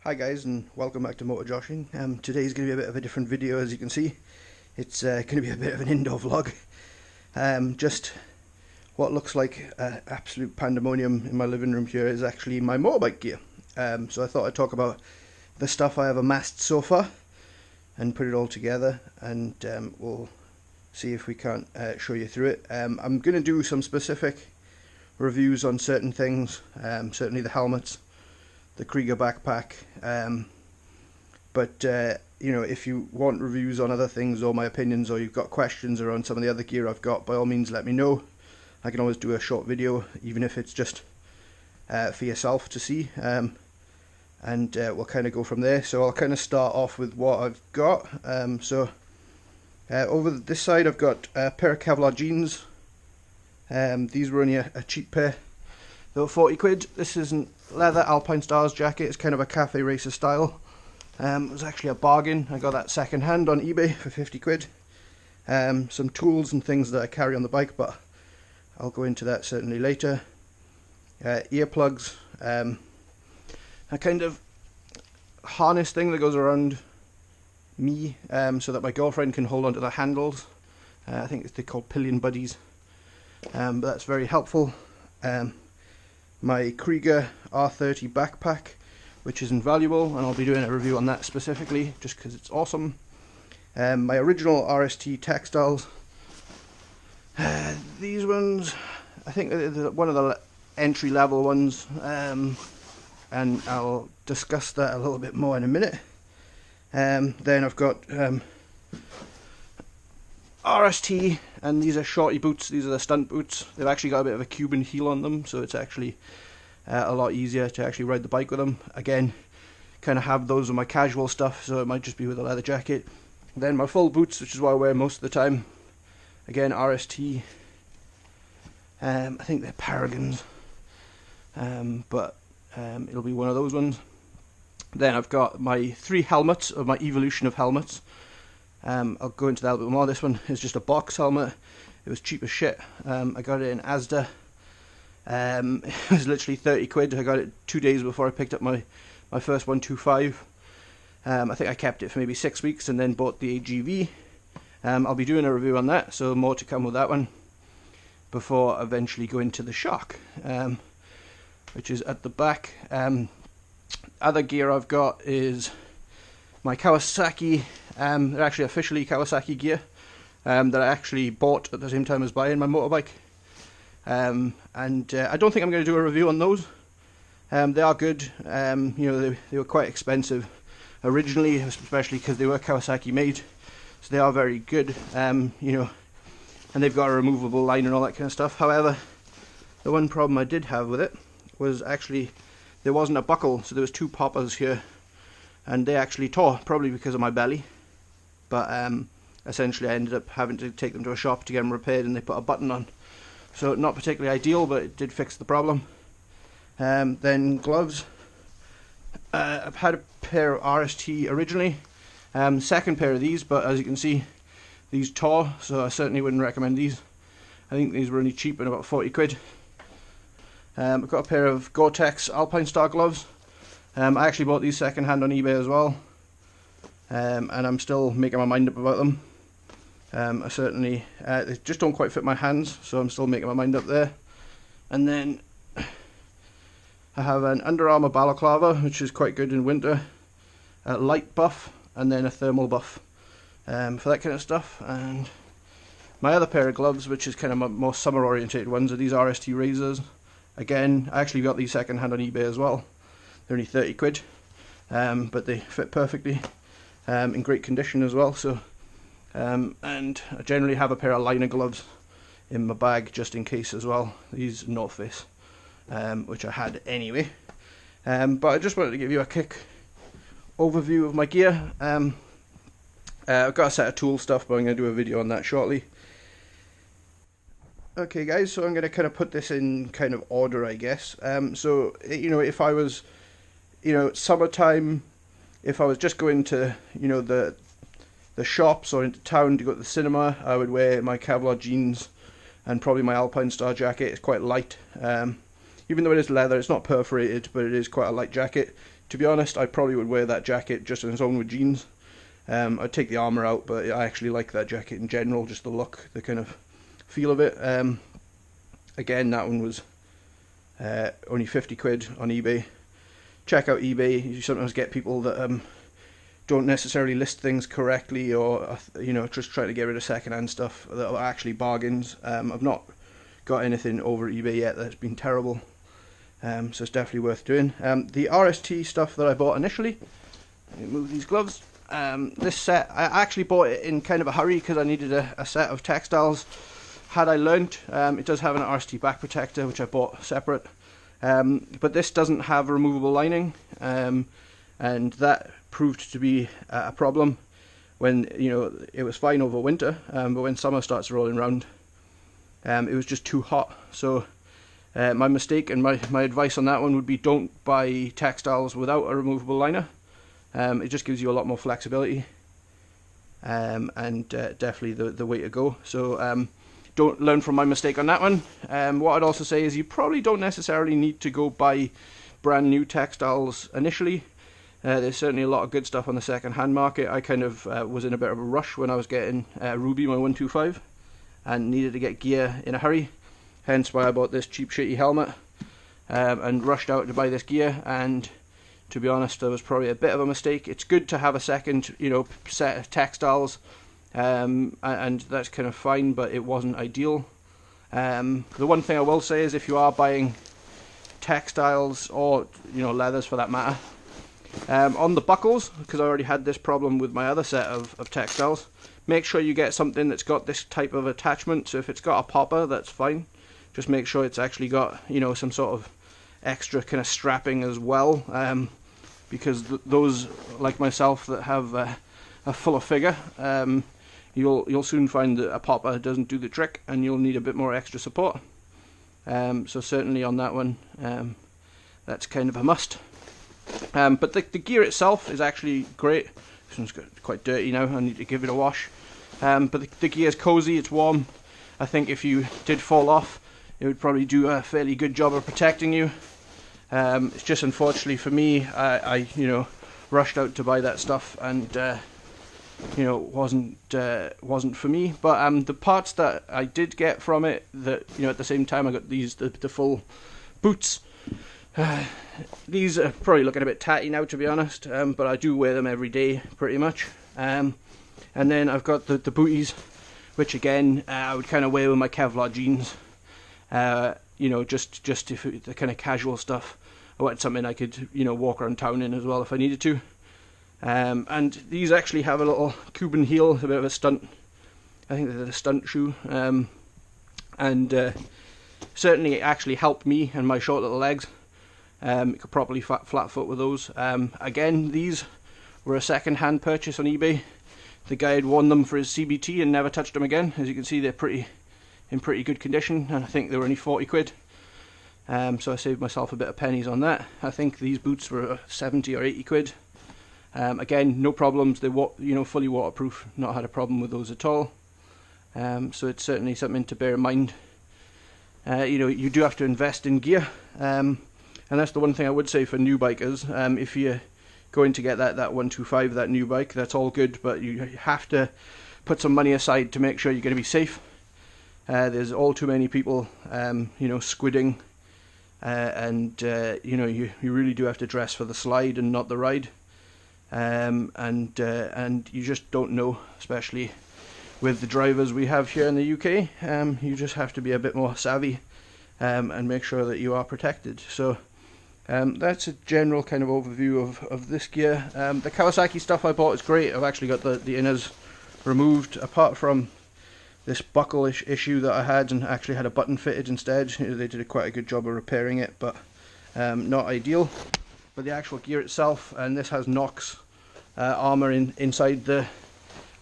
Hi guys, and welcome back to Moto Joshing. Today's going to be a bit of a different video. As you can see, it's going to be a bit of an indoor vlog. Just what looks like absolute pandemonium in my living room here is actually my motorbike gear. So I thought I'd talk about the stuff I have amassed so far and put it all together, and we'll see if we can't show you through it. I'm going to do some specific reviews on certain things, certainly the helmets, the Krieger backpack, but you know, if you want reviews on other things or my opinions, or you've got questions around some of the other gear I've got, by all means let me know. I can always do a short video, even if it's just for yourself to see, and we'll kind of go from there. So I'll kind of start off with what I've got. Over this side I've got a pair of Kevlar jeans. These were only a cheap pair. They were 40 quid. This isn't leather Alpine Stars jacket, it's kind of a cafe racer style. It was actually a bargain. I got that second hand on eBay for 50 quid. Some tools and things that I carry on the bike, but I'll go into that certainly later. Earplugs, a kind of harness thing that goes around me so that my girlfriend can hold onto the handles. I think they're called pillion buddies, but that's very helpful. My Krieger R30 backpack, which is invaluable, and I'll be doing a review on that specifically just because it's awesome. My original RST textiles. These ones, I think they're one of the entry level ones, and I'll discuss that a little bit more in a minute. Then I've got RST, and these are shorty boots. These are the stunt boots. They've actually got a bit of a Cuban heel on them, so it's actually a lot easier to actually ride the bike with them. Again, kind of have those with my casual stuff, so it might just be with a leather jacket. Then my full boots, which is what I wear most of the time. Again, RST. I think they're Paragons, but it'll be one of those ones. Then I've got my 3 helmets of my evolution of helmets. I'll go into that a little bit more. This one is just a box helmet. It was cheap as shit. I got it in Asda. It was literally 30 quid. I got it 2 days before I picked up my first 125. I think I kept it for maybe 6 weeks and then bought the AGV. I'll be doing a review on that, so more to come with that one before eventually going to the Shark, which is at the back. Other gear I've got is my Kawasaki. They're actually officially Kawasaki gear that I actually bought at the same time as buying my motorbike. And I don't think I'm going to do a review on those. They are good. You know, they were quite expensive originally, especially because they were Kawasaki made, so they are very good. You know, and they've got a removable line and all that kind of stuff. However, the one problem I did have with it was actually there wasn't a buckle, so there was 2 poppers here, and they actually tore, probably because of my belly. But essentially I ended up having to take them to a shop to get them repaired, and they put a button on. So not particularly ideal, but it did fix the problem. Then gloves. I've had a pair of RST originally. Second pair of these, but as you can see, these tore, so I certainly wouldn't recommend these. I think these were only cheap at about 40 quid. I've got a pair of Gore-Tex Alpine Star gloves. I actually bought these second hand on eBay as well. And I'm still making my mind up about them. I certainly, they just don't quite fit my hands, so I'm still making my mind up there. And then I have an Under Armour balaclava, which is quite good in winter, a light buff, and then a thermal buff for that kind of stuff. And my other pair of gloves, which is kind of more summer orientated ones, are these RST razors. Again, I actually got these second hand on eBay as well. They're only 30 quid, but they fit perfectly, in great condition as well. So. And I generally have a pair of liner gloves in my bag just in case as well. These North Face, which I had anyway. But I just wanted to give you a quick overview of my gear. I've got a set of tool stuff, but I'm going to do a video on that shortly. Okay guys, so I'm going to kind of put this in kind of order, I guess. So, you know, if I was, you know, summertime, if I was just going to, you know, the shops or into town to go to the cinema, I would wear my Kevlar jeans and probably my Alpine Star jacket. It's quite light. Even though it is leather, it's not perforated, but it is quite a light jacket. To be honest, I probably would wear that jacket just on its own with jeans. I'd take the armour out, but I actually like that jacket in general, just the look, the kind of feel of it. Again, that one was only 50 quid on eBay. Check out eBay. You sometimes get people that don't necessarily list things correctly, or just trying to get rid of second-hand stuff that are actually bargains. I've not got anything over eBay yet that's been terrible, so it's definitely worth doing. The RST stuff that I bought initially, let me move these gloves. This set, I actually bought it in kind of a hurry because I needed a set of textiles. Had I learnt, it does have an RST back protector, which I bought separate, but this doesn't have a removable lining, and that proved to be a problem when, it was fine over winter, but when summer starts rolling around, it was just too hot. So my mistake and my advice on that one would be, don't buy textiles without a removable liner. It just gives you a lot more flexibility, and definitely the way to go. So don't learn from my mistake on that one. What I'd also say is you probably don't necessarily need to go buy brand new textiles initially. There's certainly a lot of good stuff on the second-hand market. I kind of was in a bit of a rush when I was getting Ruby, my 125, and needed to get gear in a hurry. Hence why I bought this cheap shitty helmet, and rushed out to buy this gear. And to be honest, that was probably a bit of a mistake. It's good to have a second, set of textiles, and that's kind of fine, but it wasn't ideal. The one thing I will say is, if you are buying textiles, or leathers for that matter, on the buckles, because I already had this problem with my other set of textiles, make sure you get something that's got this type of attachment. So if it's got a popper, that's fine. Just make sure it's actually got some sort of extra kind of strapping as well, because those like myself that have a fuller figure, you'll soon find that a popper doesn't do the trick, and you'll need a bit more extra support. So certainly on that one, that's kind of a must. But the gear itself is actually great. This one's quite dirty now, I need to give it a wash. But the gear is cozy, it's warm. I think if you did fall off, it would probably do a fairly good job of protecting you. It's just, unfortunately for me, I rushed out to buy that stuff, and wasn't for me. But the parts that I did get from it, that at the same time I got the full boots. These are probably looking a bit tatty now, to be honest, but I do wear them every day pretty much. And then I've got the booties, which again I would kind of wear with my Kevlar jeans. Just if the kind of casual stuff. I wanted something I could walk around town in as well if I needed to. And these actually have a little Cuban heel, a bit of a stunt. I think they're a stunt shoe, and certainly it actually helped me and my short little legs. You could probably flat foot with those. Again, these were a second-hand purchase on eBay. The guy had worn them for his CBT and never touched them again. As you can see, they're in pretty good condition, and I think they were only 40 quid. So I saved myself a bit of pennies on that. I think these boots were 70 or 80 quid. Again, no problems. They're fully waterproof. Not had a problem with those at all. So it's certainly something to bear in mind. You do have to invest in gear. And that's the one thing I would say for new bikers. If you're going to get that 125, that new bike, that's all good, but you have to put some money aside to make sure you're going to be safe. There's all too many people, squidding, and you really do have to dress for the slide and not the ride. And you just don't know, especially with the drivers we have here in the UK. You just have to be a bit more savvy, and make sure that you are protected. So that's a general kind of overview of this gear. The Kawasaki stuff I bought is great. I've actually got the inners removed, apart from this buckle issue that I had, and actually had a button fitted instead. They did quite a good job of repairing it, but not ideal. But the actual gear itself, and this has Nox armour inside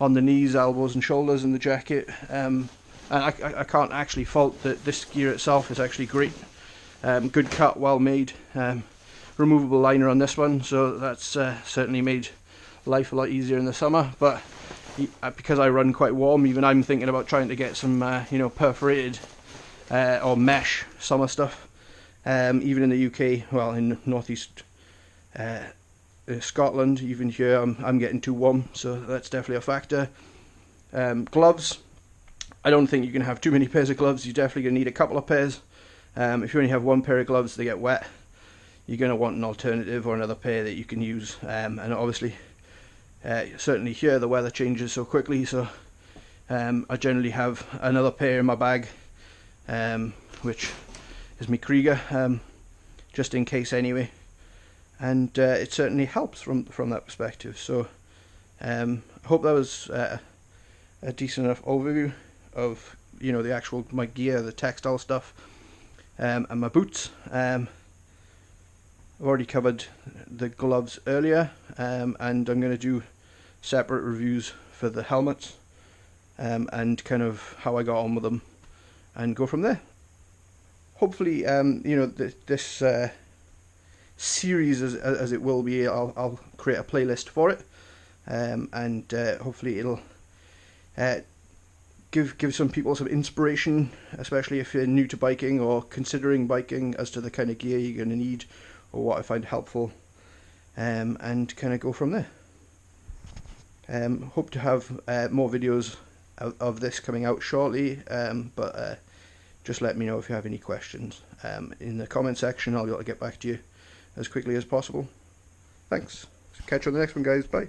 on the knees, elbows and shoulders in the jacket. And I can't actually fault that this gear itself is actually great. Good cut, well made. Removable liner on this one, so that's certainly made life a lot easier in the summer. But because I run quite warm, even I'm thinking about trying to get some perforated or mesh summer stuff. Even in the UK, well, in northeast Scotland, even here, I'm getting too warm, so that's definitely a factor. Gloves, I don't think you can have too many pairs of gloves. You're definitely going to need a couple of pairs. If you only have one pair of gloves, they get wet. You're going to want an alternative or another pair that you can use. And obviously, certainly here, the weather changes so quickly, so I generally have another pair in my bag, which is my Krieger, just in case anyway. And it certainly helps from that perspective. So I hope that was a decent enough overview of the actual my gear, the textile stuff, and my boots. I've already covered the gloves earlier, and I'm going to do separate reviews for the helmets, and kind of how I got on with them, and go from there. Hopefully, this series, as it will be, I'll create a playlist for it, and hopefully it'll give some people some inspiration, especially if you're new to biking or considering biking, as to the kind of gear you're going to need or what I find helpful, and kind of go from there. Hope to have more videos of this coming out shortly, but just let me know if you have any questions in the comment section. I'll be able to get back to you as quickly as possible. Thanks. Catch you on the next one, guys. Bye.